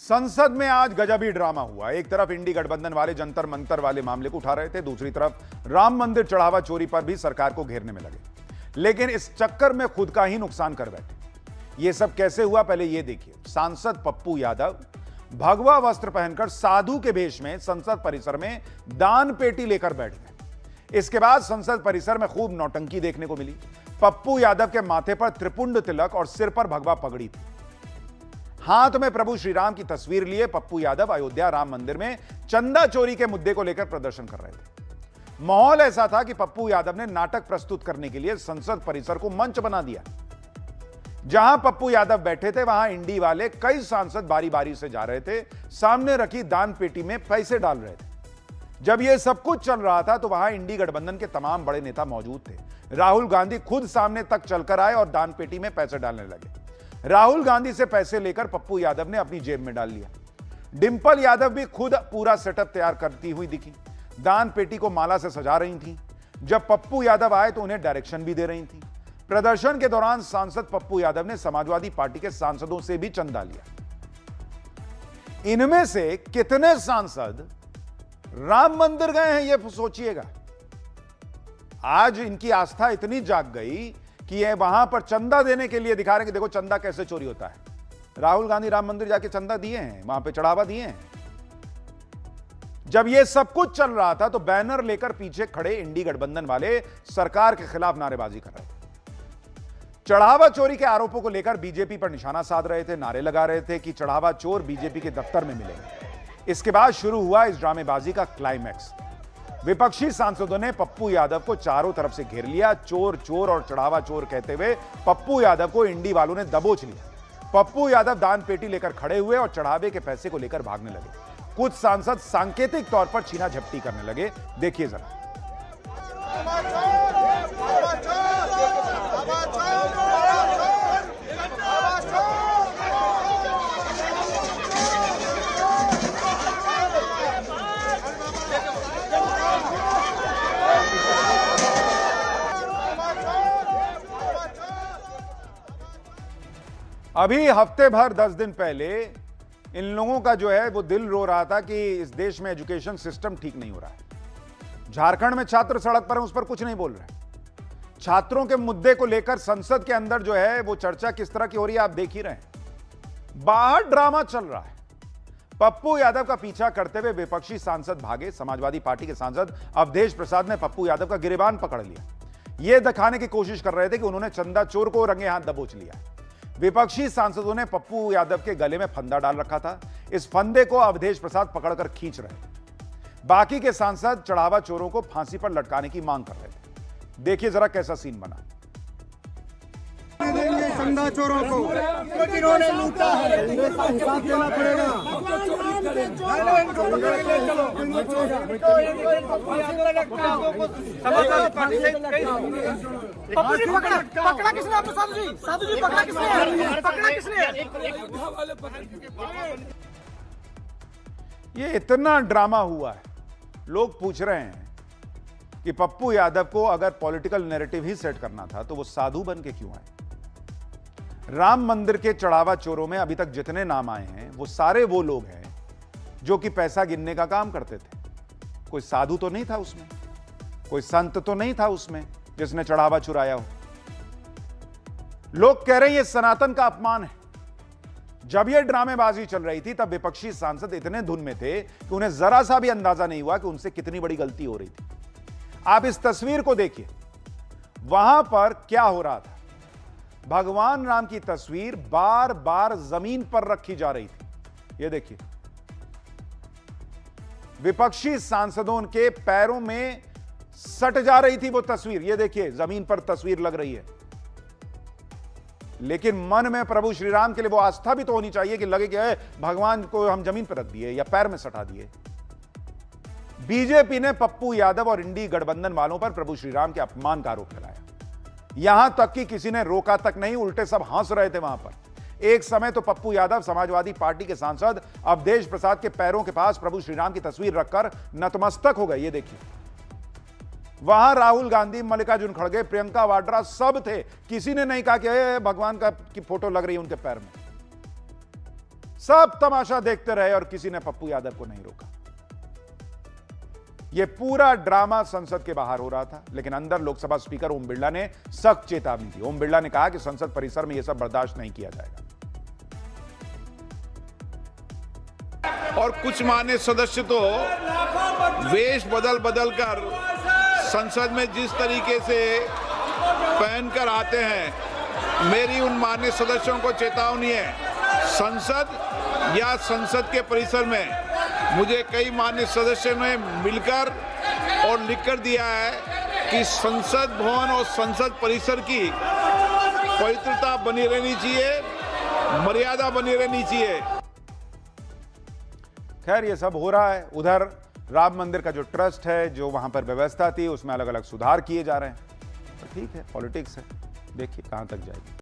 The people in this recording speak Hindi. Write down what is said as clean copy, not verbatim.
संसद में आज गजबी ड्रामा हुआ। एक तरफ इंडी गठबंधन वाले जंतर मंतर वाले मामले को उठा रहे थे, दूसरी तरफ राम मंदिर चढ़ावा चोरी पर भी सरकार को घेरने में लगे, लेकिन इस चक्कर में खुद का ही नुकसान कर बैठे। यह सब कैसे हुआ, पहले यह देखिए। सांसद पप्पू यादव भगवा वस्त्र पहनकर साधु के भेष में संसद परिसर में दान पेटी लेकर बैठ गए। इसके बाद संसद परिसर में खूब नौटंकी देखने को मिली। पप्पू यादव के माथे पर त्रिपुंड तिलक और सिर पर भगवा पगड़ी थी। हाथ में प्रभु श्री राम की तस्वीर लिए पप्पू यादव अयोध्या राम मंदिर में चंदा चोरी के मुद्दे को लेकर प्रदर्शन कर रहे थे। माहौल ऐसा था कि पप्पू यादव ने नाटक प्रस्तुत करने के लिए संसद परिसर को मंच बना दिया। जहां पप्पू यादव बैठे थे, वहां इंडी वाले कई सांसद बारी बारी से जा रहे थे, सामने रखी दान पेटी में पैसे डाल रहे थे। जब यह सब कुछ चल रहा था तो वहां इंडी गठबंधन के तमाम बड़े नेता मौजूद थे। राहुल गांधी खुद सामने तक चलकर आए और दान पेटी में पैसे डालने लगे। राहुल गांधी से पैसे लेकर पप्पू यादव ने अपनी जेब में डाल लिया। डिंपल यादव भी खुद पूरा सेटअप तैयार करती हुई दिखी। दान पेटी को माला से सजा रही थी। जब पप्पू यादव आए तो उन्हें डायरेक्शन भी दे रही थी। प्रदर्शन के दौरान सांसद पप्पू यादव ने समाजवादी पार्टी के सांसदों से भी चंदा लिया। इनमें से कितने सांसद राम मंदिर गए हैं, यह सोचिएगा। आज इनकी आस्था इतनी जाग गई कि ये वहां पर चंदा देने के लिए दिखा रहे हैं कि देखो चंदा कैसे चोरी होता है। राहुल गांधी राम मंदिर जाके चंदा दिए हैं, वहां पे चढ़ावा दिए हैं। जब ये सब कुछ चल रहा था तो बैनर लेकर पीछे खड़े इंडी गठबंधन वाले सरकार के खिलाफ नारेबाजी कर रहे थे। चढ़ावा चोरी के आरोपों को लेकर बीजेपी पर निशाना साध रहे थे, नारे लगा रहे थे कि चढ़ावा चोर बीजेपी के दफ्तर में मिलेंगे। इसके बाद शुरू हुआ इस ड्रामेबाजी का क्लाइमैक्स। विपक्षी सांसदों ने पप्पू यादव को चारों तरफ से घेर लिया। चोर चोर और चढ़ावा चोर कहते हुए पप्पू यादव को इंडी वालों ने दबोच लिया। पप्पू यादव दान पेटी लेकर खड़े हुए और चढ़ावे के पैसे को लेकर भागने लगे। कुछ सांसद सांकेतिक तौर पर छीना झपटी करने लगे। देखिए जरा। अभी हफ्ते भर 10 दिन पहले इन लोगों का जो है वो दिल रो रहा था कि इस देश में एजुकेशन सिस्टम ठीक नहीं हो रहा है। झारखंड में छात्र सड़क पर हैं, उस पर कुछ नहीं बोल रहे। छात्रों के मुद्दे को लेकर संसद के अंदर जो है वो चर्चा किस तरह की हो रही है आप देख ही रहे हैं। बाहर ड्रामा चल रहा है। पप्पू यादव का पीछा करते हुए विपक्षी सांसद भागे। समाजवादी पार्टी के सांसद अवधेश प्रसाद ने पप्पू यादव का गिरेबान पकड़ लिया। यह दिखाने की कोशिश कर रहे थे कि उन्होंने चंदा चोर को रंगे हाथ दबोच लिया। विपक्षी सांसदों ने पप्पू यादव के गले में फंदा डाल रखा था। इस फंदे को अवधेश प्रसाद पकड़कर खींच रहे थे। बाकी के सांसद चढ़ावा चोरों को फांसी पर लटकाने की मांग कर रहे थे। देखिए जरा कैसा सीन बना। चंदा चोरों को इन्होंने लूटा है, हिसाब देना पड़ेगा। पकड़ा किसने आपको? साधु जी पकड़ा किसने? पकड़ा किसने? ये इतना ड्रामा हुआ है। लोग पूछ रहे हैं कि पप्पू यादव को अगर पॉलिटिकल नैरेटिव ही सेट करना था तो वो साधु बन के क्यों आए? राम मंदिर के चढ़ावा चोरों में अभी तक जितने नाम आए हैं वो सारे वो लोग हैं जो कि पैसा गिनने का काम करते थे। कोई साधु तो नहीं था उसमें, कोई संत तो नहीं था उसमें जिसने चढ़ावा चुराया हो। लोग कह रहे हैं ये सनातन का अपमान है। जब ये ड्रामेबाजी चल रही थी तब विपक्षी सांसद इतने धुन में थे कि उन्हें जरा सा भी अंदाजा नहीं हुआ कि उनसे कितनी बड़ी गलती हो रही थी। आप इस तस्वीर को देखिए। वहां पर क्या हो रहा था? भगवान राम की तस्वीर बार बार जमीन पर रखी जा रही थी। यह देखिए, विपक्षी सांसदों के पैरों में सट जा रही थी वो तस्वीर। यह देखिए, जमीन पर तस्वीर लग रही है। लेकिन मन में प्रभु श्री राम के लिए वो आस्था भी तो होनी चाहिए कि लगे कि भगवान को हम जमीन पर रख दिए या पैर में सटा दिए। बीजेपी ने पप्पू यादव और इंडी गठबंधन वालों पर प्रभु श्री राम के अपमान का आरोप लगाया। यहां तक कि किसी ने रोका तक नहीं, उल्टे सब हंस रहे थे वहां पर। एक समय तो पप्पू यादव समाजवादी पार्टी के सांसद अवधेश प्रसाद के पैरों के पास प्रभु श्री राम की तस्वीर रखकर नतमस्तक हो गए। ये देखिए, वहां राहुल गांधी, मल्लिकार्जुन खड़गे, प्रियंका वाड्रा सब थे। किसी ने नहीं कहा कि भगवान की फोटो लग रही है उनके पैर में। सब तमाशा देखते रहे और किसी ने पप्पू यादव को नहीं रोका। यह पूरा ड्रामा संसद के बाहर हो रहा था, लेकिन अंदर लोकसभा स्पीकर ओम बिरला ने सख्त चेतावनी दी। ओम बिरला ने कहा कि संसद परिसर में यह सब बर्दाश्त नहीं किया जाएगा। और कुछ मान्य सदस्य तो वेश बदल बदल कर संसद में जिस तरीके से पहनकर आते हैं, मेरी उन मान्य सदस्यों को चेतावनी है, संसद या संसद के परिसर में मुझे कई मान्य सदस्यों ने मिलकर और लिखकर दिया है कि संसद भवन और संसद परिसर की पवित्रता बनी रहनी चाहिए, मर्यादा बनी रहनी चाहिए। खैर ये सब हो रहा है। उधर राम मंदिर का जो ट्रस्ट है, जो वहां पर व्यवस्था थी, उसमें अलग अलग सुधार किए जा रहे हैं। तो ठीक है, पॉलिटिक्स है, देखिए कहां तक जाएगी।